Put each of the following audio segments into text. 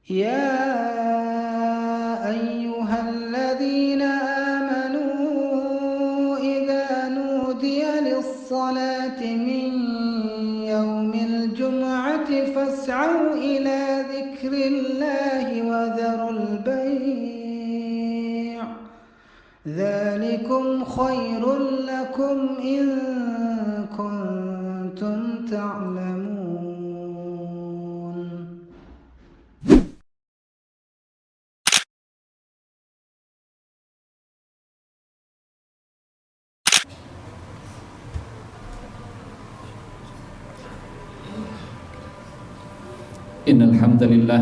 يا أيها الذين آمنوا إذا نودي للصلاة من يوم الجمعة فاسعوا إلى ذكر الله وذروا البيع ذلكم خير لكم إن كنتم تعلمون. Innal hamdalillah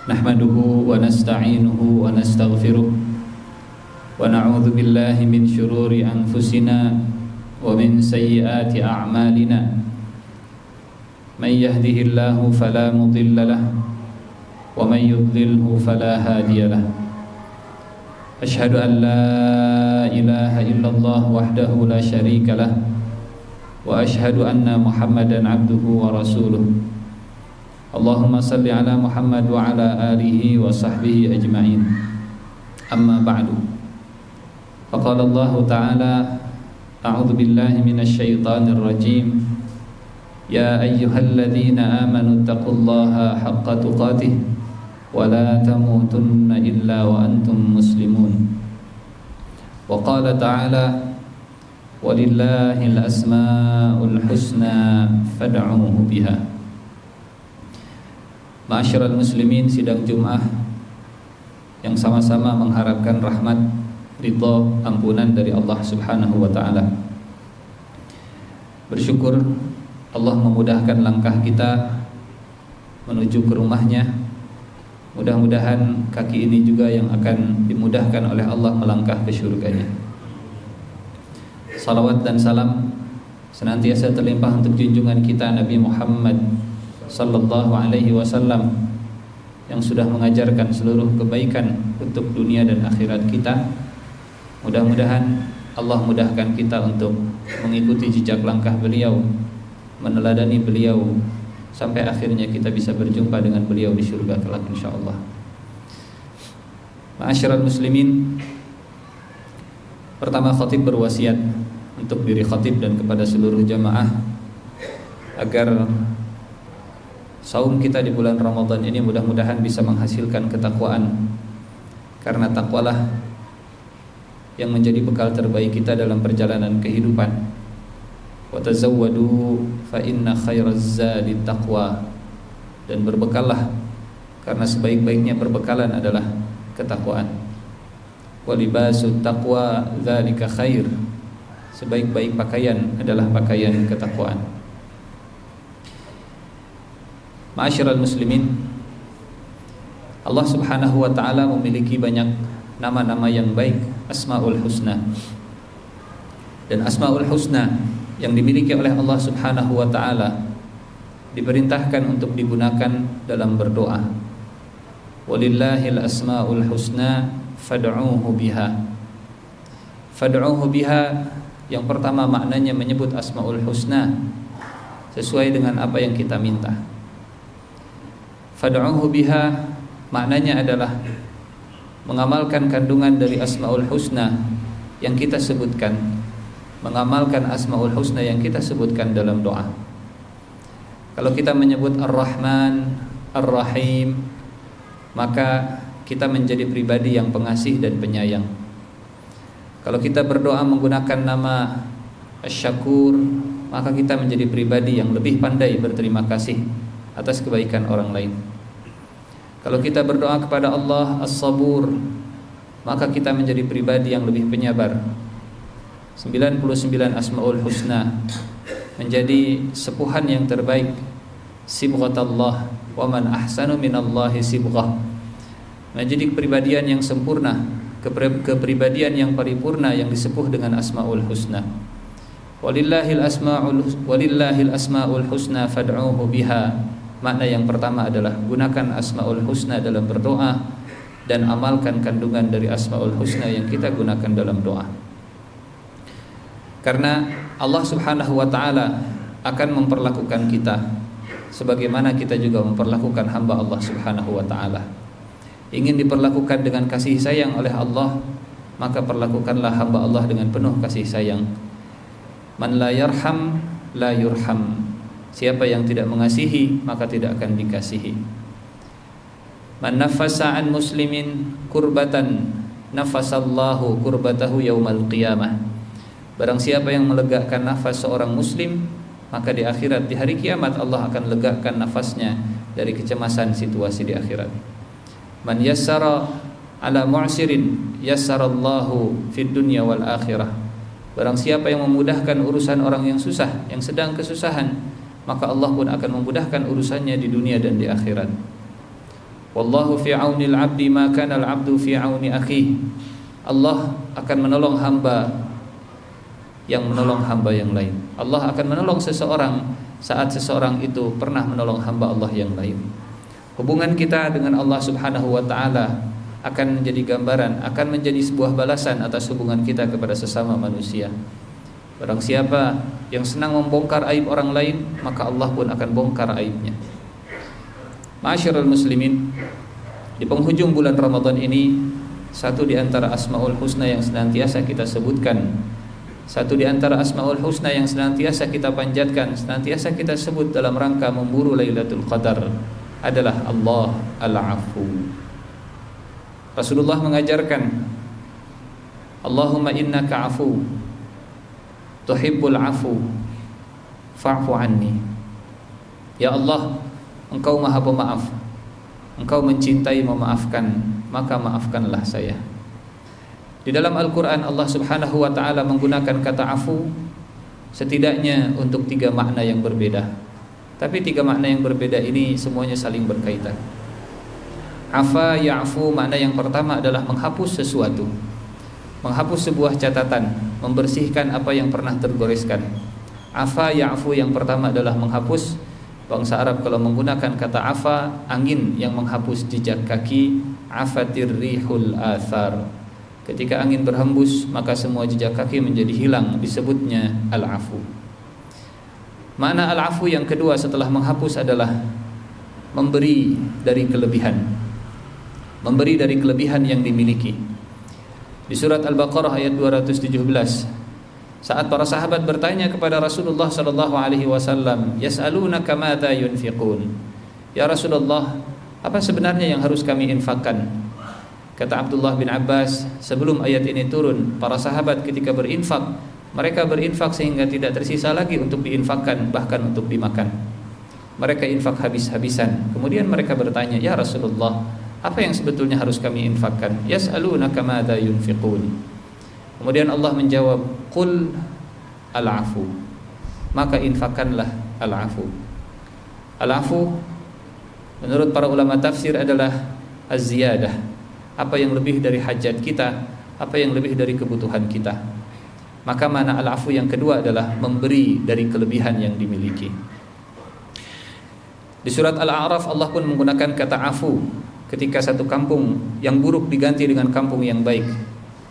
nahmaduhu wa nasta'inuhu wa nastaghfiruh wa na'udzu billahi min shururi anfusina wa min sayyiati a'malina may yahdihillahu fala mudilla lahu wa may yudlilhu fala hadiya lahu. Ashhadu an la ilaha illallah wahdahu la syarika lah wa ashhadu anna Muhammadan abduhu wa rasuluh. Allahumma salli ala Muhammad wa ala alihi wa sahbihi ajma'in. Amma ba'du. Faqala Allah Ta'ala, a'udzu billahi minasy syaithanir rajim. Ya ayyuhalladzina amanu taqullaha haqqa tuqatih wa la tamutunna illa wa antum muslimun. Wa qala ta'ala, walillahil asmaul husna fad'uhu biha. Ma'asyiral muslimin, sidang Jum'ah yang sama-sama mengharapkan rahmat, ridha, ampunan dari Allah Subhanahu wa taala. Bersyukur Allah memudahkan langkah kita menuju ke rumahnya. Mudah-mudahan kaki ini juga yang akan dimudahkan oleh Allah melangkah ke surganya. Salawat dan salam senantiasa terlimpah untuk junjungan kita Nabi Muhammad sallallahu alaihi wasallam yang sudah mengajarkan seluruh kebaikan untuk dunia dan akhirat kita. Mudah-mudahan Allah mudahkan kita untuk mengikuti jejak langkah beliau, meneladani beliau sampai akhirnya kita bisa berjumpa dengan beliau di surga kelak insyaallah. Ma'asyiral muslimin, pertama khatib berwasiat untuk diri khatib dan kepada seluruh jamaah agar saum kita di bulan Ramadan ini mudah-mudahan bisa menghasilkan ketakwaan, karena takwalah yang menjadi bekal terbaik kita dalam perjalanan kehidupan. Wa tazawwadu fa inna khairaz zadi taqwa, dan berbekallah karena sebaik-baiknya perbekalan adalah ketakwaan. Wa libasut taqwa dzalika khair, sebaik-baik pakaian adalah pakaian ketakwaan. Ma'asyiral muslimin, Allah Subhanahu wa taala memiliki banyak nama-nama yang baik, Asmaul Husna. Dan Asmaul Husna yang dimiliki oleh Allah Subhanahu wa taala diperintahkan untuk digunakan dalam berdoa. Walillahil asmaul husna fad'uuhu biha. Fad'uuhu biha yang pertama maknanya menyebut Asmaul Husna sesuai dengan apa yang kita minta. Fad'uuhu biha maknanya adalah mengamalkan kandungan dari Asmaul Husna yang kita sebutkan, mengamalkan Asmaul Husna yang kita sebutkan dalam doa. Kalau kita menyebut Ar-Rahman, Ar-Rahim, maka kita menjadi pribadi yang pengasih dan penyayang. Kalau kita berdoa menggunakan nama Asy-Syakur, maka kita menjadi pribadi yang lebih pandai berterima kasih atas kebaikan orang lain. Kalau kita berdoa kepada Allah As-Sabur, maka kita menjadi pribadi yang lebih penyabar. 99 Asmaul Husna menjadi sepuhan yang terbaik, sibghatallah, wa man ahsanu minallahi sibghah, menjadi kepribadian yang sempurna, kepribadian yang paripurna yang disepuh dengan Asmaul Husna. Walillahil asmaul husna fad'uuhu biha. Makna yang pertama adalah gunakan Asmaul Husna dalam berdoa dan amalkan kandungan dari Asmaul Husna yang kita gunakan dalam doa. Karena Allah Subhanahu wa taala akan memperlakukan kita sebagaimana kita juga memperlakukan hamba Allah Subhanahu wa taala. Ingin diperlakukan dengan kasih sayang oleh Allah, maka perlakukanlah hamba Allah dengan penuh kasih sayang. Man la yarham la yurham. Siapa yang tidak mengasihi, maka tidak akan dikasihi. Man nafasa an muslimin kurbatan, nafasallahu kurbatahu yaumal qiyamah. Barang siapa yang melegakan nafas seorang muslim, maka di akhirat, di hari kiamat, Allah akan legakan nafasnya dari kecemasan situasi di akhirat. Man yassara ala mu'sirin yassarallahu fid dunya wal akhirah. Barang siapa yang memudahkan urusan orang yang susah, yang sedang kesusahan, maka Allah pun akan memudahkan urusannya di dunia dan di akhirat. Wallahu fi auni al-'abdi ma kana al-'abdu fi auni akhihi. Allah akan menolong hamba yang menolong hamba yang lain. Allah akan menolong seseorang saat seseorang itu pernah menolong hamba Allah yang lain. Hubungan kita dengan Allah Subhanahu wa taala akan menjadi gambaran, akan menjadi sebuah balasan atas hubungan kita kepada sesama manusia. Barang siapa yang senang membongkar aib orang lain, maka Allah pun akan bongkar aibnya. Ma'asyiral muslimin, di penghujung bulan Ramadan ini, satu di antara Asmaul Husna yang senantiasa kita sebutkan, satu di antara Asmaul Husna yang senantiasa kita panjatkan, senantiasa kita sebut dalam rangka memburu Lailatul Qadar adalah Allah Al-Afu. Rasulullah mengajarkan, Allahumma innaka afu tuhibbul afu fa'fu anni. Ya Allah, Engkau Maha Pemaaf, Engkau mencintai memaafkan, maka maafkanlah saya. Di dalam Al-Quran Allah Subhanahu wa ta'ala menggunakan kata afu setidaknya untuk 3 makna yang berbeda. Tapi 3 makna yang berbeda ini semuanya saling berkaitan. Afa ya'fu, makna yang pertama adalah menghapus sesuatu, menghapus sebuah catatan, membersihkan apa yang pernah tergoreskan. Afa ya'fu yang pertama adalah menghapus. Bangsa Arab kalau menggunakan kata afa, angin yang menghapus jejak kaki. Afatir rihul athar. Ketika angin berhembus, maka semua jejak kaki menjadi hilang, disebutnya al-afu. Makna al-afu yang kedua setelah menghapus adalah memberi dari kelebihan. Memberi dari kelebihan yang dimiliki. Di surat Al-Baqarah ayat 217, saat para sahabat bertanya kepada Rasulullah sallallahu alaihi wasallam, yas'alunaka madza yunfiqun. Ya Rasulullah, apa sebenarnya yang harus kami infakkan? Kata Abdullah bin Abbas, sebelum ayat ini turun, para sahabat ketika berinfak, mereka berinfak sehingga tidak tersisa lagi untuk diinfakkan, bahkan untuk dimakan. Mereka infak habis-habisan. Kemudian mereka bertanya, ya Rasulullah, apa yang sebetulnya harus kami infakkan? Yas'alunaka madza yunfiqun. Kemudian Allah menjawab, qul al-afu, maka infakkanlah al-afu. Al-afu menurut para ulama tafsir adalah az-ziyadah, apa yang lebih dari hajat kita, apa yang lebih dari kebutuhan kita. Maka makna al-afu yang kedua adalah memberi dari kelebihan yang dimiliki. Di surat Al-A'raf Allah pun menggunakan kata afu ketika satu kampung yang buruk diganti dengan kampung yang baik.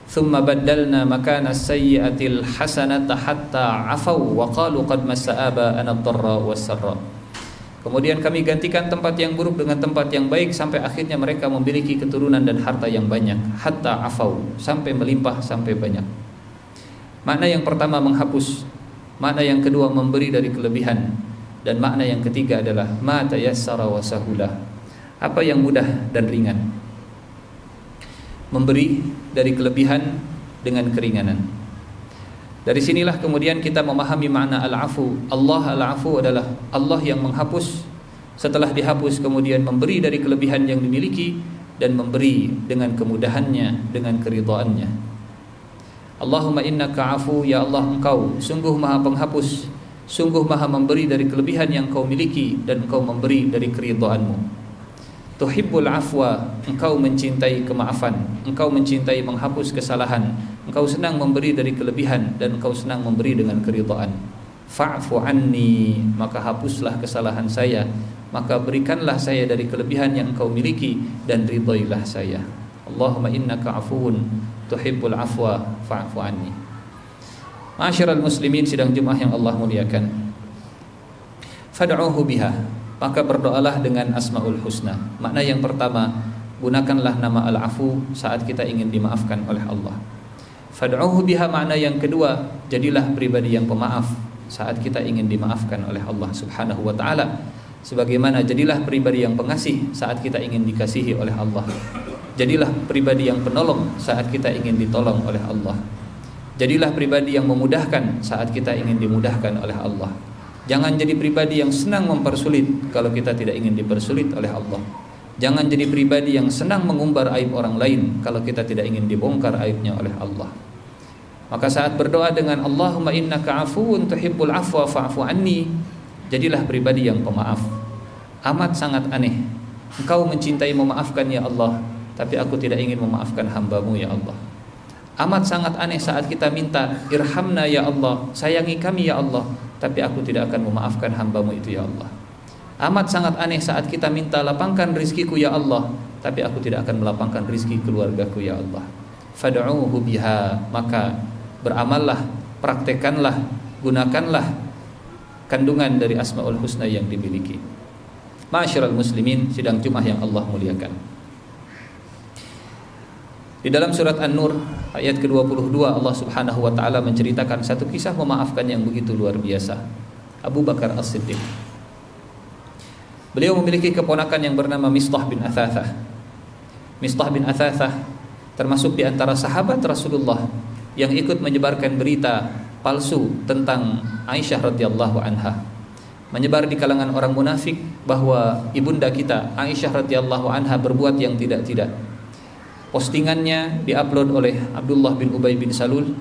Thumma baddalna makana sayyi'atil hasanata hatta afaw wa qalu qad massa aba'ana ad-dharra was-sarra. Kemudian kami gantikan tempat yang buruk dengan tempat yang baik sampai akhirnya mereka memiliki keturunan dan harta yang banyak. Hatta afaw, sampai melimpah, sampai banyak. Makna yang pertama menghapus, makna yang kedua memberi dari kelebihan, dan makna yang ketiga adalah ma tayassara wa sahula, apa yang mudah dan ringan. Memberi dari kelebihan dengan keringanan. Dari sinilah kemudian kita memahami makna al-afu. Allah al-afu adalah Allah yang menghapus, setelah dihapus kemudian memberi dari kelebihan yang dimiliki, dan memberi dengan kemudahannya, dengan keridhaannya. Allahumma innaka afu, ya Allah Engkau sungguh maha penghapus, sungguh maha memberi dari kelebihan yang Engkau miliki, dan Engkau memberi dari keridhaanmu. Tuhibbul afwa, Engkau mencintai kemaafan, Engkau mencintai menghapus kesalahan, Engkau senang memberi dari kelebihan, dan Engkau senang memberi dengan keridhaan. Fa'fu anni, maka hapuslah kesalahan saya, maka berikanlah saya dari kelebihan yang Engkau miliki, dan ridhoilah saya. Allahumma innaka afuwun tuhibbul afwa fa'fu anni. Ma'asyiral muslimin sidang Jumat yang Allah muliakan, fad'uhu biha, maka berdoalah dengan Asmaul Husna. Makna yang pertama, gunakanlah nama Al-Afu saat kita ingin dimaafkan oleh Allah. Fad'uhu biha, makna yang kedua, jadilah pribadi yang pemaaf saat kita ingin dimaafkan oleh Allah Subhanahu wa taala. Sebagaimana jadilah pribadi yang pengasih saat kita ingin dikasihi oleh Allah. Jadilah pribadi yang penolong saat kita ingin ditolong oleh Allah. Jadilah pribadi yang memudahkan saat kita ingin dimudahkan oleh Allah. Jangan jadi pribadi yang senang mempersulit kalau kita tidak ingin dipersulit oleh Allah. Jangan jadi pribadi yang senang mengumbar aib orang lain kalau kita tidak ingin dibongkar aibnya oleh Allah. Maka saat berdoa dengan Allahumma innaka afuwun tuhibbul afwa fa'fu anni, jadilah pribadi yang pemaaf. Amat sangat aneh, Engkau mencintai memaafkan ya Allah, tapi aku tidak ingin memaafkan hamba-Mu ya Allah. Amat sangat aneh saat kita minta irhamna ya Allah, sayangi kami ya Allah, tapi aku tidak akan memaafkan hamba-Mu itu ya Allah. Amat sangat aneh saat kita minta lapangkan rizkiku ya Allah, tapi aku tidak akan melapangkan rizki keluargaku ya Allah. Fad'uhu biha, maka beramallah, praktekanlah, gunakanlah kandungan dari Asmaul Husna yang dimiliki. Ma'asyiral muslimin, sidang Jumat yang Allah muliakan. Di dalam surat An-Nur ayat ke-22 Allah Subhanahu wa taala menceritakan satu kisah memaafkan yang begitu luar biasa. Abu Bakar As-Siddiq. Beliau memiliki keponakan yang bernama Mistah bin Athathah. Mistah bin Athathah termasuk di antara sahabat Rasulullah yang ikut menyebarkan berita palsu tentang Aisyah radhiyallahu anha. Menyebar di kalangan orang munafik bahwa ibunda kita Aisyah radhiyallahu anha berbuat yang tidak-tidak. Postingannya diupload oleh Abdullah bin Ubay bin Salul.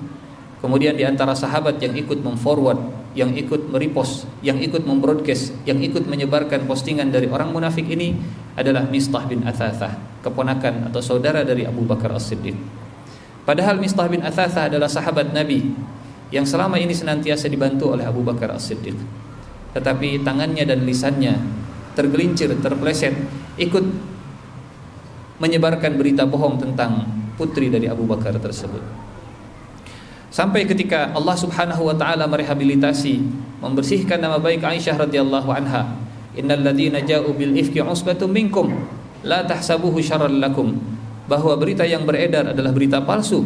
Kemudian di antara sahabat yang ikut memforward, yang ikut merepost, yang ikut membroadcast, yang ikut menyebarkan postingan dari orang munafik ini adalah Mistah bin Athathah, keponakan atau saudara dari Abu Bakar As-Siddiq. Padahal Mistah bin Athathah adalah sahabat Nabi yang selama ini senantiasa dibantu oleh Abu Bakar As-Siddiq. Tetapi tangannya dan lisannya tergelincir, terpeleset, ikut menyebarkan berita bohong tentang putri dari Abu Bakar tersebut. Sampai ketika Allah Subhanahu wa taala merehabilitasi, membersihkan nama baik Aisyah radhiyallahu anha. Innal ladzina ja'u bil ifki usbatun minkum la tahsabuhu syarran lakum. Bahwa berita yang beredar adalah berita palsu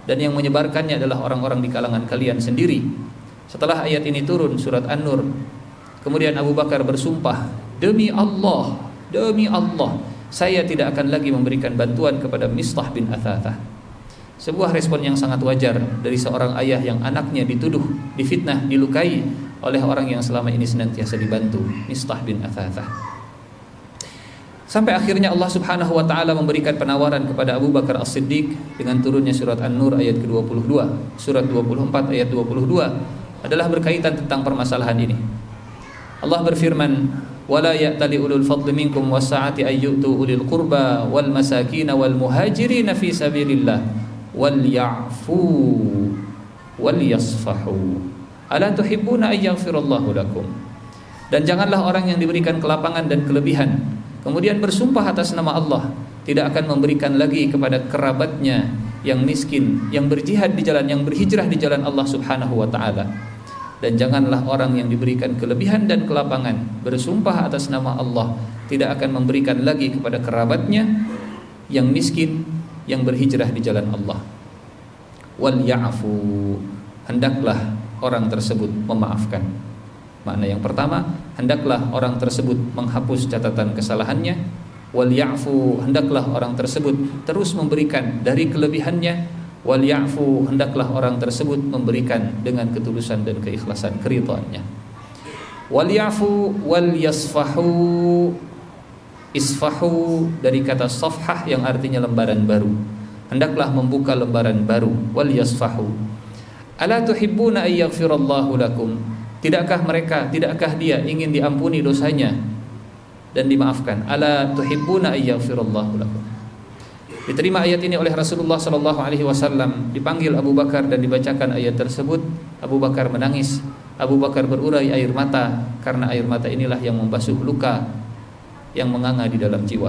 dan yang menyebarkannya adalah orang-orang di kalangan kalian sendiri. Setelah ayat ini turun surat An-Nur, kemudian Abu Bakar bersumpah, demi Allah, saya tidak akan lagi memberikan bantuan kepada Mistah bin Athathah. Sebuah respon yang sangat wajar dari seorang ayah yang anaknya dituduh, difitnah, dilukai oleh orang yang selama ini senantiasa dibantu, Mistah bin Athathah. Sampai akhirnya Allah Subhanahu wa taala memberikan penawaran kepada Abu Bakar As-Siddiq dengan turunnya surat An-Nur ayat ke-22. Surat 24 ayat 22 adalah berkaitan tentang permasalahan ini. Allah berfirman, wala ya'tali ulul fadli minkum wasa'ati ayyutu ulil qurba wal masakin wal muhajirin fi sabilillah wal ya'fu wal yasfahu ala tuhibbuna ay yaghfirallahu lakum. Dan janganlah orang yang diberikan kelapangan dan kelebihan kemudian bersumpah atas nama Allah tidak akan memberikan lagi kepada kerabatnya yang miskin, yang berjihad di jalan, yang berhijrah di jalan Allah Subhanahu wa taala. Dan janganlah orang yang diberikan kelebihan dan kelapangan bersumpah atas nama Allah tidak akan memberikan lagi kepada kerabatnya yang miskin, yang berhijrah di jalan Allah. Wal ya'fu, hendaklah orang tersebut memaafkan. Makna yang pertama, hendaklah orang tersebut menghapus catatan kesalahannya. Wal ya'fu, hendaklah orang tersebut terus memberikan dari kelebihannya. Wal ya'fu, hendaklah orang tersebut memberikan dengan ketulusan dan keikhlasan keridhaannya. Wal ya'fu wal yasfahu, isfahu dari kata safhah yang artinya lembaran baru. Hendaklah membuka lembaran baru. Wal yasfahu. Ala tuhibbuna ay yaghfirallahu lakum. Tidakkah dia ingin diampuni dosanya dan dimaafkan? Ala tuhibbuna ay yaghfirallahu lakum. Diterima ayat ini oleh Rasulullah sallallahu alaihi wasallam, dipanggil Abu Bakar dan dibacakan ayat tersebut. Abu Bakar menangis. Abu Bakar berurai air mata karena air mata inilah yang membasuh luka yang menganga di dalam jiwa.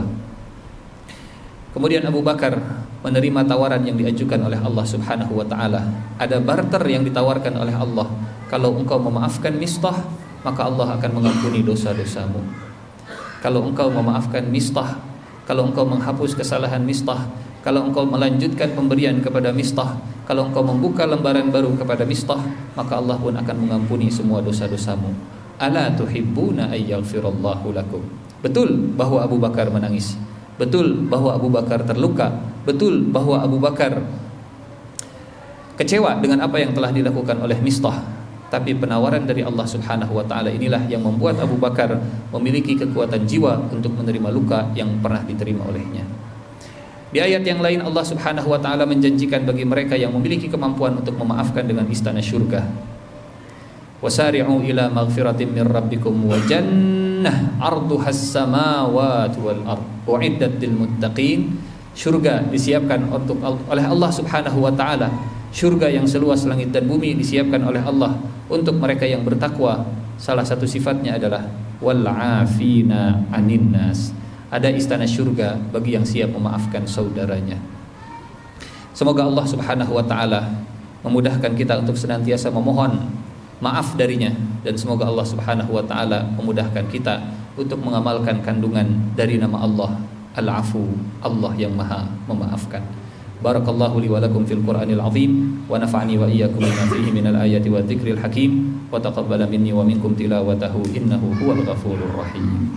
Kemudian Abu Bakar menerima tawaran yang diajukan oleh Allah Subhanahu wa taala. Ada barter yang ditawarkan oleh Allah. Kalau engkau memaafkan Mistah, maka Allah akan mengampuni dosa-dosamu. kalau engkau memaafkan Mistah, kalau engkau menghapus kesalahan Mistah, kalau engkau melanjutkan pemberian kepada Mistah, kalau engkau membuka lembaran baru kepada Mistah, maka Allah pun akan mengampuni semua dosa-dosamu. Ala tuhibbuna ayyaghfirallahu lakum. Betul bahwa Abu Bakar menangis, betul bahwa Abu Bakar terluka, betul bahwa Abu Bakar kecewa dengan apa yang telah dilakukan oleh Mistah. Tapi penawaran dari Allah Subhanahu wa taala inilah yang membuat Abu Bakar memiliki kekuatan jiwa untuk menerima luka yang pernah diterima olehnya. Di ayat yang lain Allah Subhanahu wa taala menjanjikan bagi mereka yang memiliki kemampuan untuk memaafkan dengan istana syurga. Wasari'u ila maghfiratin min rabbikum wa jannah 'arduhas samawati wal ard u'iddat lil muttaqin. Syurga disiapkan oleh Allah Subhanahu wa taala. Syurga yang seluas langit dan bumi disiapkan oleh Allah untuk mereka yang bertakwa. Salah satu sifatnya adalah wal 'afina 'anin nas. Ada istana syurga bagi yang siap memaafkan saudaranya. Semoga Allah Subhanahu wa taala memudahkan kita untuk senantiasa memohon maaf darinya, dan semoga Allah Subhanahu wa taala memudahkan kita untuk mengamalkan kandungan dari nama Allah Al-Afu, Allah yang Maha Memaafkan. Barakallahu li wa lakum fil Qur'anil azim wa nafa'ani wa iyyakum bima fihi minal ayati wa dzikril hakim wa taqabbala minni wa minkum tilawatahu innahu huwal ghafurur rahim.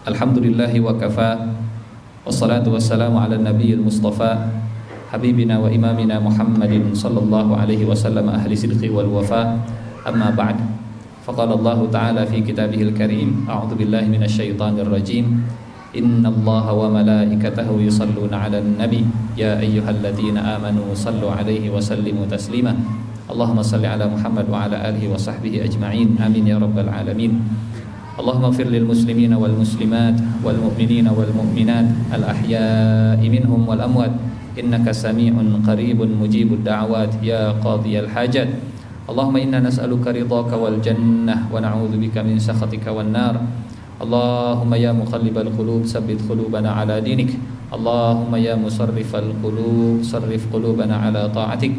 Alhamdulillahi wa kafa, wassalatu wassalamu ala nabiyil mustafa habibina wa imamina Muhammadin sallallahu alaihi wasallam ahli sidqi wal wafa. Amma ba'd, faqala Allah ta'ala fi kitabihil karim, a'udzu billahi minasy syaithanir rajim. Innallaha wa malaikatahu yusalluna 'alan nabi ya ayyuhalladzina amanu sallu 'alaihi wa sallimu taslima. Allahumma shalli 'ala Muhammad wa 'ala alihi wa sahbihi ajma'in. Amin ya rabbal alamin. Allahumma ighfir lil muslimina wal muslimat wal mu'minina wal mu'minat al ahya'i minhum wal amwat innaka sami'un qaribun mujibud da'awat ya qadiyal hajat. Allahumma inna nas'aluka ridhaka wal jannah wa na'udzubika min sakhatika wan nar. Allahumma ya muqallibal qulub tsabbit qulubana ala dinik. Allahumma ya musarrifal qulub sarrif qulubana ala ta'atik.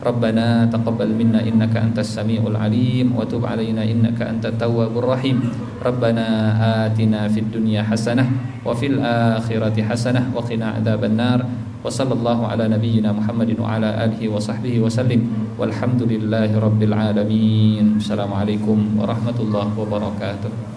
Rabbana taqabbal minna innaka antas samiul alim wa tub alaina innaka antat tawwabur rahim. Rabbana atina fid dunya hasanah wa fil akhirati hasanah wa qina adzabannar. Wa sallallahu ala nabiyyina Muhammadin wa ala alihi wa sahbihi wa sallim. Walhamdulillahi rabbil alamin. Assalamualaikum warahmatullahi wabarakatuh.